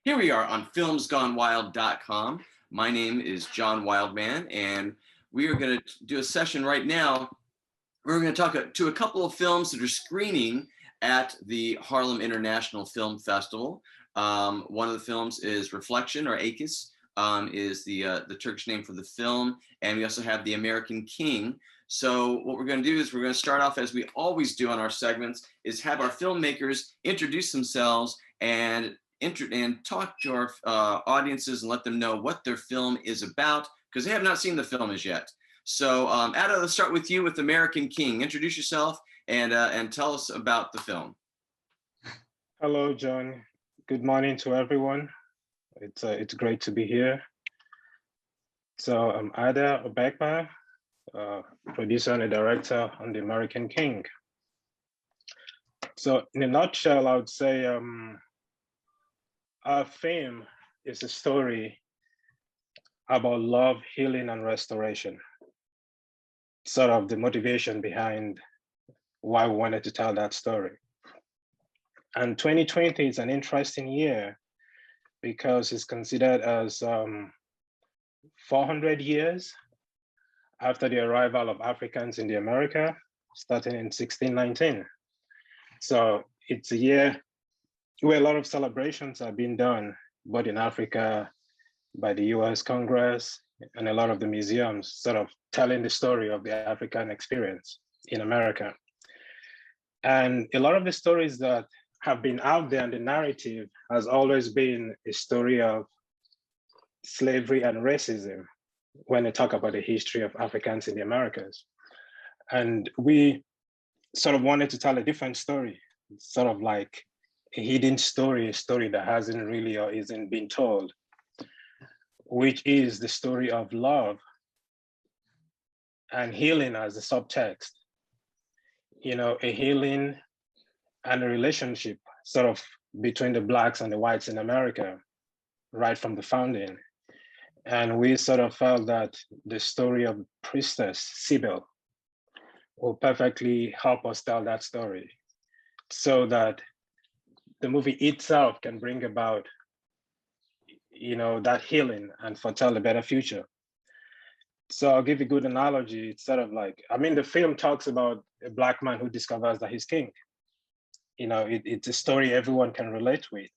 Here we are on filmsgonewild.com. My name is John Wildman, and we are going to do a session right now. We're going to talk to a couple of films that are screening at the Harlem International Film Festival. One of the films is Reflection, or Akis, is the Turkish name for the film, and we also have The American King. So what we're going to do is we're going to start off, as we always do on our segments, is have our filmmakers introduce themselves and talk to our audiences and let them know what their film is about, because they have not seen the film as yet. So Adah, let's start with you with American King. Introduce yourself and tell us about the film. Hello, John. Good morning to everyone. It's great to be here. So I'm Adah Obekpa, producer and a director on The American King. So in a nutshell, I would say our film is a story about love, healing, and restoration. Sort of the motivation behind why we wanted to tell that story. And 2020 is an interesting year because it's considered as 400 years after the arrival of Africans in the America, starting in 1619. So it's a year where a lot of celebrations are being done, both in Africa, by the US Congress, and a lot of the museums sort of telling the story of the African experience in America. And a lot of the stories that have been out there, and the narrative has always been a story of slavery and racism when they talk about the history of Africans in the Americas. And we sort of wanted to tell a different story, sort of like a hidden story, a story that hasn't really or isn't being told, which is the story of love and healing as the subtext. You know, a healing and a relationship sort of between the Blacks and the whites in America, right from the founding. And we sort of felt that the story of Priestess, Sybil, will perfectly help us tell that story, so that the movie itself can bring about, you know, that healing and foretell a better future. So I'll give you a good analogy. It's sort of like, I mean, the film talks about a Black man who discovers that he's king. You know, it's a story everyone can relate with.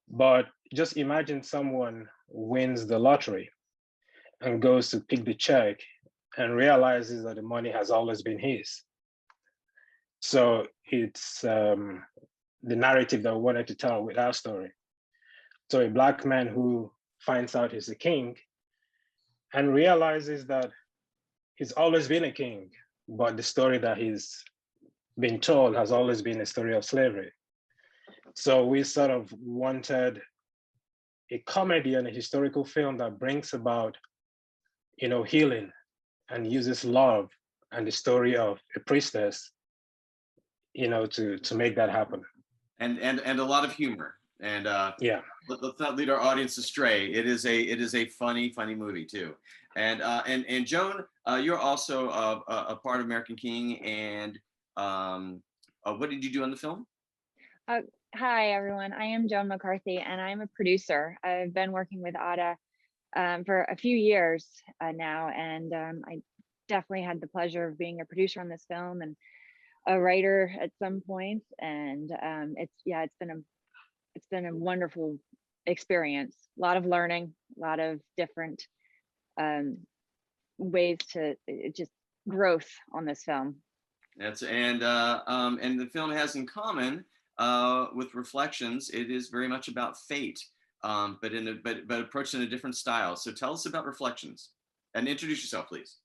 But just imagine someone wins the lottery and goes to pick the check and realizes that the money has always been his. So it's the narrative that we wanted to tell with our story. So a Black man who finds out he's a king and realizes that he's always been a king, but the story that he's been told has always been a story of slavery. So we sort of wanted a comedy and a historical film that brings about, you know, healing and uses love and the story of a priestess, you know, to make that happen. And a lot of humor. And yeah, let's not lead our audience astray. It is a funny movie too. And Joan, you're also a part of American King. And what did you do on the film? Hi everyone, I am Joan McCarthy and I'm a producer. I've been working with Adah for a few years now, and I definitely had the pleasure of being a producer on this film and a writer at some points. And it's been a wonderful experience. A lot of learning, a lot of different ways to just growth on this film. And the film has in common with Reflections, it is very much about fate, but approached in a different style. So tell us about Reflections and introduce yourself, please.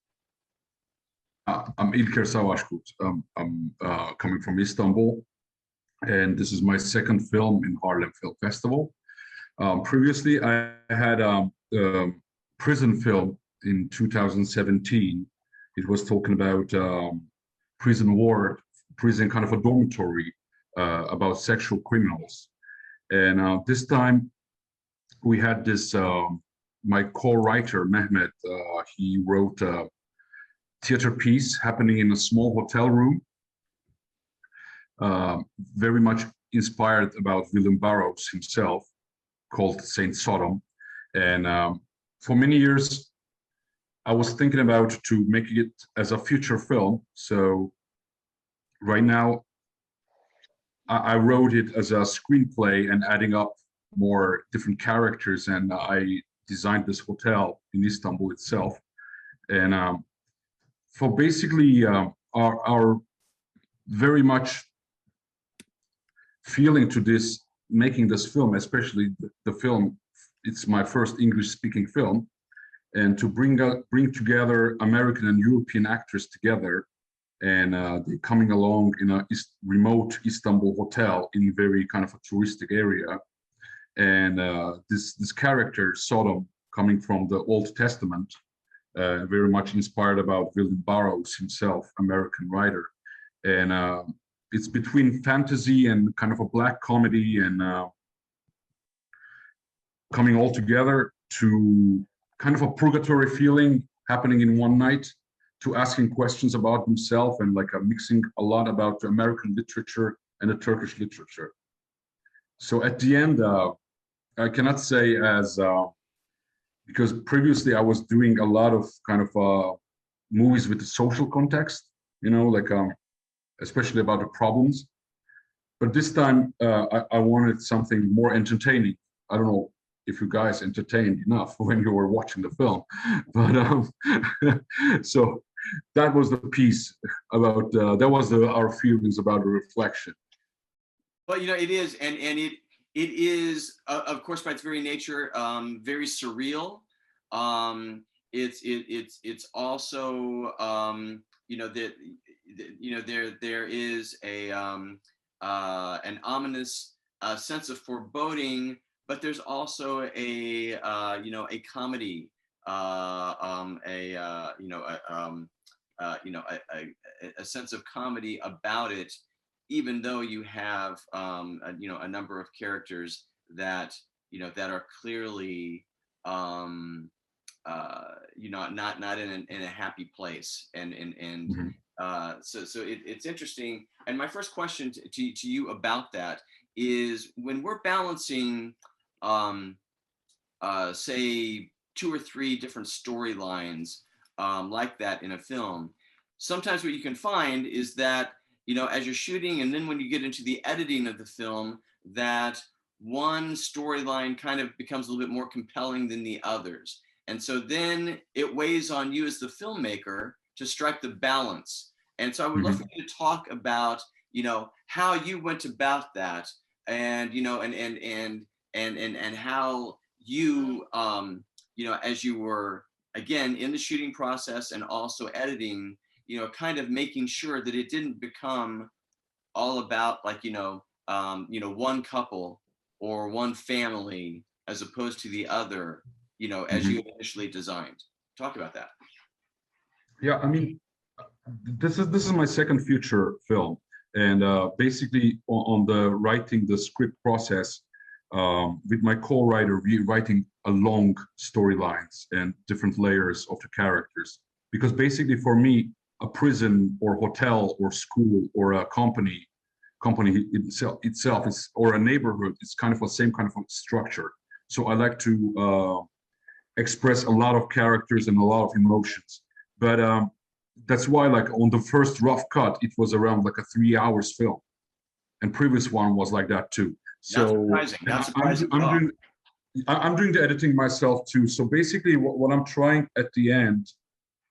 I'm Ilker Savaskurt. I'm coming from Istanbul, and this is my second film in Harlem Film Festival. Previously, I had a prison film in 2017. It was talking about prison ward, prison kind of a dormitory about sexual criminals. And this time we had this, my co-writer, Mehmet, he wrote a theater piece happening in a small hotel room, very much inspired about William Burroughs himself, called Saint Sodom. And for many years, I was thinking about to make it as a feature film. So right now, I wrote it as a screenplay and adding up more different characters, and I designed this hotel in Istanbul itself. And for basically our very much feeling to this, making this film, especially the film, it's my first English-speaking film, and to bring together American and European actors together, and they're coming along in a remote Istanbul hotel in a very kind of a touristic area. And this character, Sodom, coming from the Old Testament, very much inspired about William Burroughs himself, American writer. And it's between fantasy and kind of a black comedy, and coming all together to kind of a purgatory feeling happening in one night, to asking questions about himself, and like mixing a lot about the American literature and the Turkish literature. So at the end, I cannot say as, because previously I was doing a lot of kind of movies with the social context, you know, like especially about the problems. But this time I wanted something more entertaining. I don't know if you guys entertained enough when you were watching the film, but so that was the piece about, that was our feelings about the reflection. Well, you know, it is, and it is, of course, by its very nature, very surreal. It's also, you know, that, you know, there is a an ominous sense of foreboding, but there's also a you know, a comedy, a sense of comedy about it, even though you have you know, a number of characters that, you know, that are clearly you know, not in a happy place, and Mm-hmm. So it's interesting. And my first question to you about that is, when we're balancing say 2 or 3 different storylines like that in a film, sometimes what you can find is that, you know, as you're shooting, and then when you get into the editing of the film, that one storyline kind of becomes a little bit more compelling than the others. And so then it weighs on you as the filmmaker to strike the balance. And so I would love for you to talk about, you know, how you went about that, and, you know, and how you, you know, as you were, again, in the shooting process and also editing, you know, kind of making sure that it didn't become all about, like, you know, one couple or one family as opposed to the other, you know, as you initially designed. Talk about that. Yeah, I mean, this is my second feature film, and basically on the writing the script process, with my co-writer, we writing a long storylines and different layers of the characters, because basically for me, a prison or hotel or school or a company itself is, or a neighborhood, it's kind of the same kind of structure. So I like to express a lot of characters and a lot of emotions. But that's why, like, on the first rough cut, it was around like a 3 hours film, and previous one was like that too. So not surprising. I'm doing the editing myself too. So basically, what I'm trying at the end,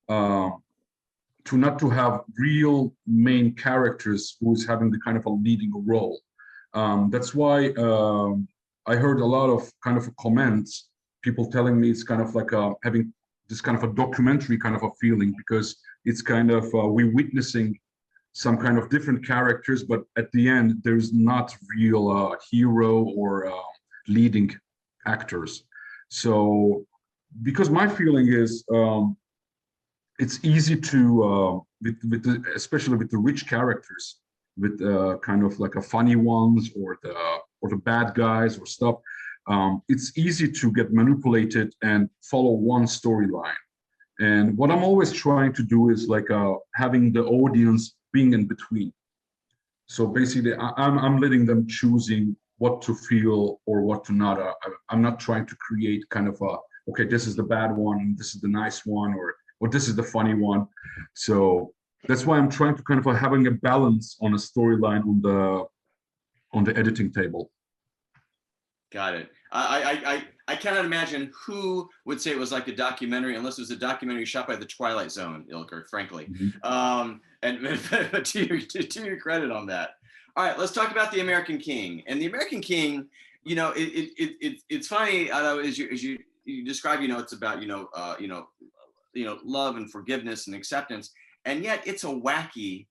to not to have real main characters who's having the kind of a leading role. That's why I heard a lot of kind of comments, people telling me it's kind of like having this kind of a documentary kind of a feeling, because it's kind of we're witnessing some kind of different characters, but at the end there's not real hero or leading actors. So because my feeling is it's easy to especially with the rich characters, with kind of like a funny ones or the bad guys or stuff, it's easy to get manipulated and follow one storyline. And what I'm always trying to do is like having the audience being in between. So basically, I'm letting them choosing what to feel or what to not. I'm not trying to create kind of a, okay, this is the bad one, this is the nice one, or this is the funny one. So that's why I'm trying to kind of having a balance on a storyline on the editing table. Got it. I cannot imagine who would say it was like a documentary unless it was a documentary shot by the Twilight Zone, Ilker, frankly. And to your credit on that. All right, let's talk about The American King. And The American King, you know, it's funny as you describe, you know, it's about love and forgiveness and acceptance, and yet it's a wacky,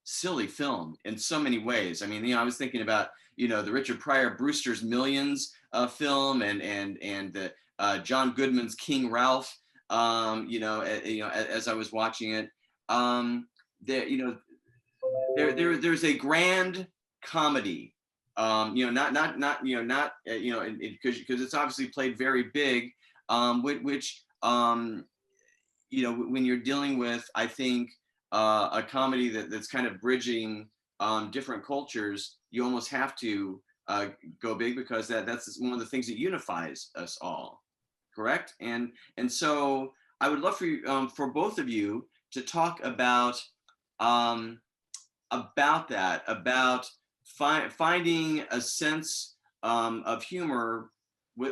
silly film in so many ways. I mean, you know, I was thinking about, you know, the Richard Pryor Brewster's Millions film and the John Goodman's King Ralph. As I was watching it, there's a grand comedy, because it's obviously played very big, which when you're dealing with, I think, a comedy that's kind of bridging different cultures, you almost have to go big, because that's one of the things that unifies us all, correct? And so I would love for you, for both of you, to talk about that, about finding a sense of humor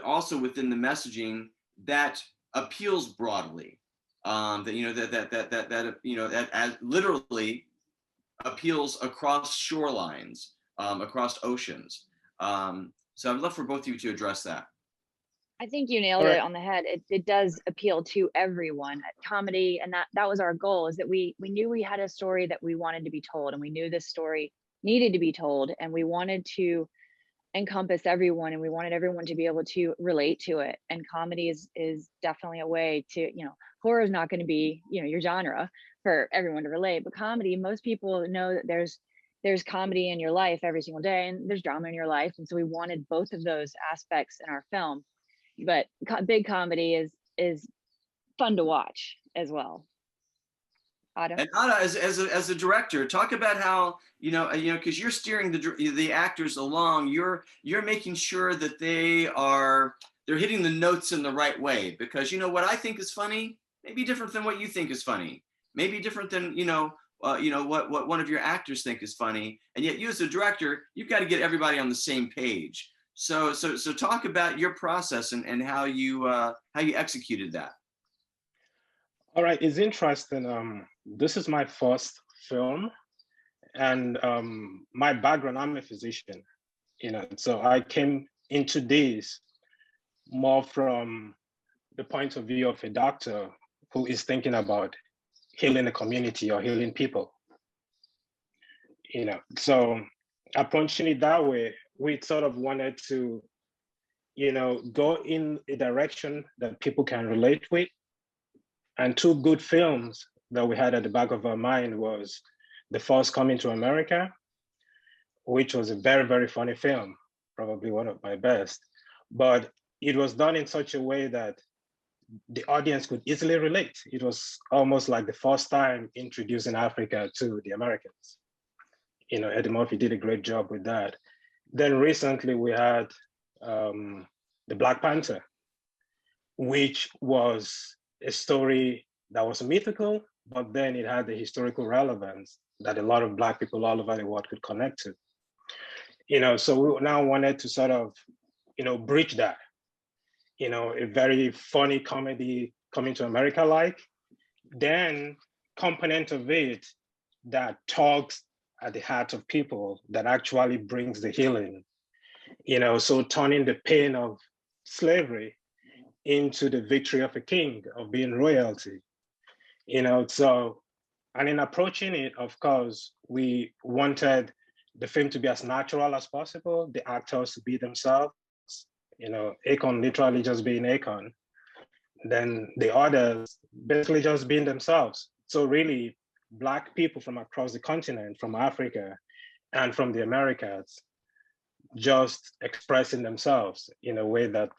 also within the messaging that appeals broadly, that literally appeals across shorelines, across oceans. So I'd love for both of you to address that. I think you nailed it on the head. It does appeal to everyone. Comedy, and that was our goal, is that we knew we had a story that we wanted to be told, and we knew this story needed to be told, and we wanted to encompass everyone, and we wanted everyone to be able to relate to it. And comedy is definitely a way to, horror is not going to be, your genre for everyone to relate, but comedy, most people know that there's comedy in your life every single day, and there's drama in your life. And so we wanted both of those aspects in our film. But big comedy is fun to watch as well. Adah? And Adah, as a director, talk about how because you're steering the actors along. You're making sure that they're hitting the notes in the right way, because what I think is funny may be different than what you think is funny, maybe different than what one of your actors think is funny, and yet you as a director, you've got to get everybody on the same page. So talk about your process and how you executed that. All right, it's interesting. This is my first film, and my background, I'm a physician, so I came into this more from the point of view of a doctor who is thinking about healing the community or healing people. So approaching it that way, we sort of wanted to, go in a direction that people can relate with. And two good films that we had at the back of our mind was the first, Coming to America, which was a very, very funny film, probably one of my best. But it was done in such a way that the audience could easily relate. It was almost like the first time introducing Africa to the Americans. Eddie Murphy did a great job with that. Then recently we had the Black Panther, which was a story that was mythical, but then it had the historical relevance that a lot of Black people all over the world could connect to. So we now wanted to sort of, bridge that, a very funny comedy, Coming to America-like, then component of it that talks at the heart of people, that actually brings the healing, so turning the pain of slavery into the victory of a king, of being royalty, so, and in approaching it, of course, we wanted the film to be as natural as possible, the actors to be themselves, Akon literally just being Akon, then the others basically just being themselves. So really, Black people from across the continent, from Africa and from the Americas, just expressing themselves in a way that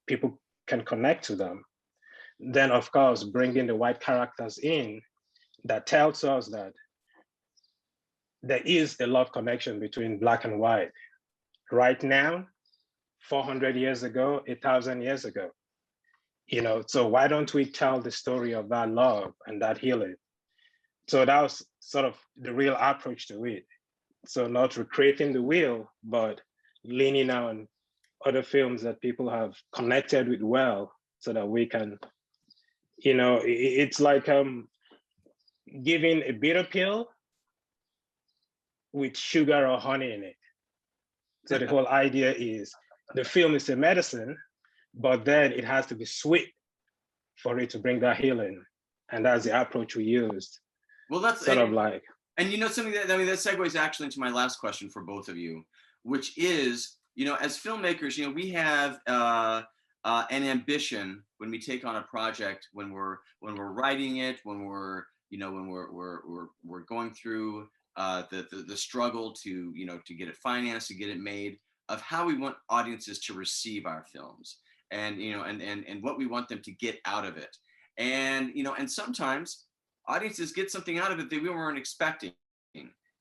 people can connect to them. Then, of course, bringing the white characters in that tells us that there is a love connection between Black and white. right now, 400 years ago, 1,000 years ago. So why don't we tell the story of that love and that healing? So that was sort of the real approach to it. So not recreating the wheel, but leaning on other films that people have connected with well, so that we can, it's like giving a bitter pill with sugar or honey in it. So the whole idea is the film is a medicine, but then it has to be sweet for it to bring that healing. And that's the approach we used. Well, that's sort of like. And something that that segues actually into my last question for both of you, which is, as filmmakers, we have an ambition when we take on a project, when we're writing it, when we're going through the struggle to to get it financed, to get it made, of how we want audiences to receive our films, and and what we want them to get out of it, and and sometimes audiences get something out of it that we weren't expecting,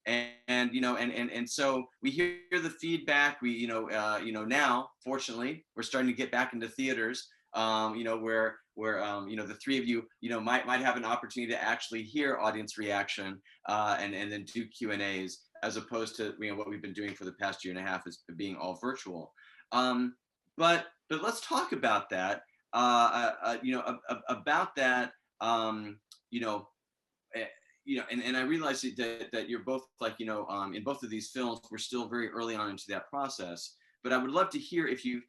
and so we hear the feedback. We now fortunately we're starting to get back into theaters, where the three of you might have an opportunity to actually hear audience reaction, and then do Q&As, as opposed to what we've been doing for the past year and a half, is being all virtual. But let's talk about that. About that. And I realize that you're both in both of these films, we're still very early on into that process. But I would love to hear if you've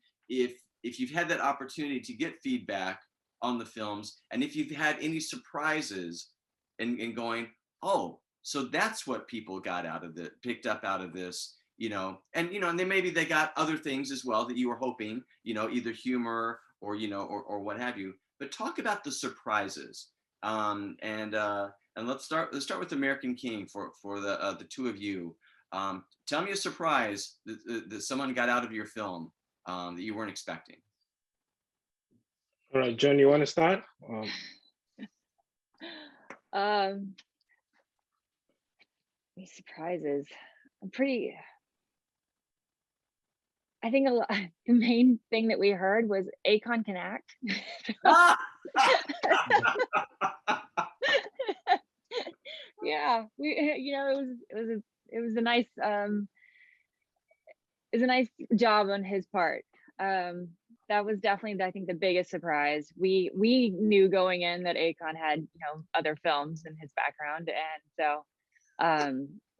had that opportunity to get feedback on the films, and if you've had any surprises in going, oh, so that's what people got picked up out of this, and then maybe they got other things as well that you were hoping, either humor or or what have you. But talk about the surprises, and let's start with American King for the two of you. Tell me a surprise that someone got out of your film that you weren't expecting. All right, John, you want to start? These surprises. I think the main thing that we heard was Akon can act. Yeah, it was a nice job on his part. That was definitely, I think, the biggest surprise. We knew going in that Akon had other films in his background, and so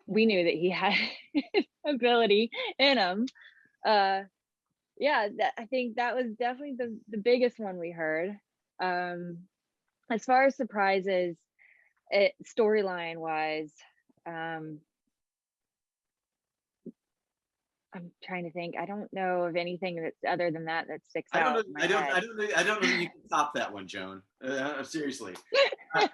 we knew that he had ability in him. Yeah, I think that was definitely the biggest one we heard. As far as surprises, storyline wise, I'm trying to think. I don't know of anything that's other than that sticks out. I don't know if you can top that one, Joan. Seriously. I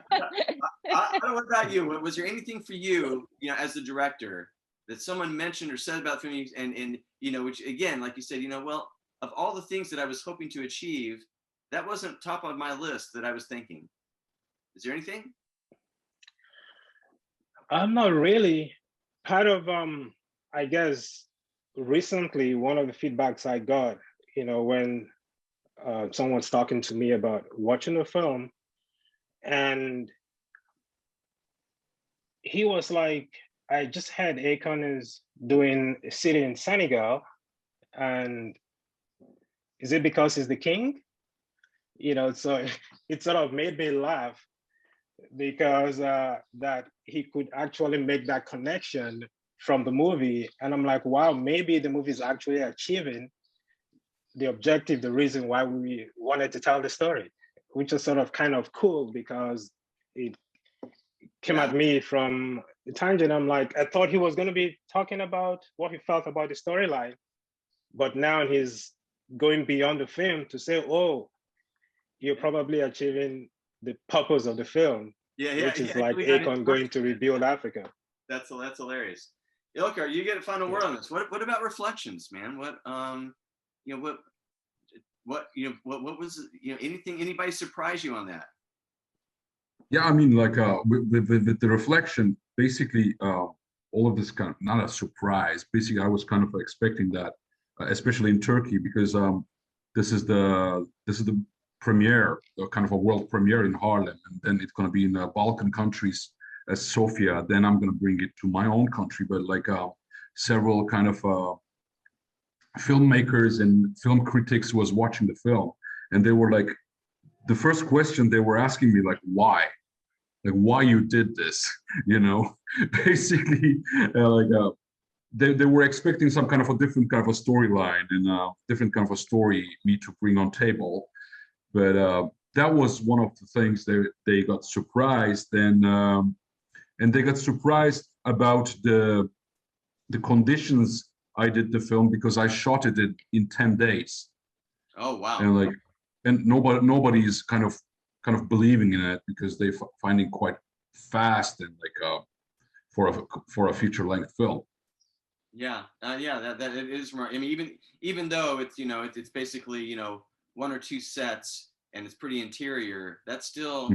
don't know about you. Was there anything for you, as the director, that someone mentioned or said about filming, and which again, like you said, well, of all the things that I was hoping to achieve, that wasn't top of my list that I was thinking. Is there anything? I'm not really. Part of I guess recently, one of the feedbacks I got, when someone's talking to me about watching a film, and he was like, I just had Akon is doing a city in Senegal, and is it because he's the king? So it sort of made me laugh, because that he could actually make that connection from the movie. And I'm like, wow, maybe the movie is actually achieving the objective, the reason why we wanted to tell the story, which is sort of kind of cool, because it came at me from the tangent. I'm like, I thought he was going to be talking about what he felt about the storyline, but now he's going beyond the film to say, oh, you're probably achieving the purpose of the film, which is like Akon going to rebuild Africa. That's hilarious. Ilker, you get a final word on this. What about reflections, man? What was anything? Anybody surprise you on that? Yeah, I mean, like with the reflection, basically, all of this kind of, not a surprise. Basically, I was kind of expecting that, especially in Turkey, because this is the premiere, kind of a world premiere in Harlem, and then it's going to be in the Balkan countries as Sofia. Then I'm going to bring it to my own country, but like several kind of filmmakers and film critics was watching the film, and they were like, the first question they were asking me, like why you did this, you know, basically they were expecting some kind of a different kind of a storyline and different kind of a story me to bring on table. But that was one of the things they got surprised, and they got surprised about the conditions I did the film, because I shot it in 10 days. Oh wow! And like, and nobody is kind of believing in it, because they find it quite fast and like for a feature length film. Yeah, that it is. I mean, even though it's, you know, it's basically, you know, 1 or 2 sets and it's pretty interior, that's still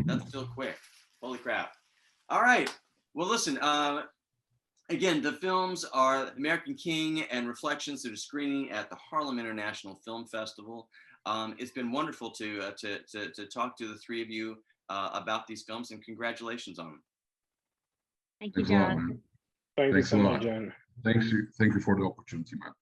quick. Holy crap! All right. Well, listen. Again, the films are American King and Reflections that are screening at the Harlem International Film Festival. It's been wonderful to talk to the three of you about these films, and congratulations on them. Thank you, Thanks a lot, John. man. Thank you Thanks so a much, lot. John. Thank you for the opportunity, man.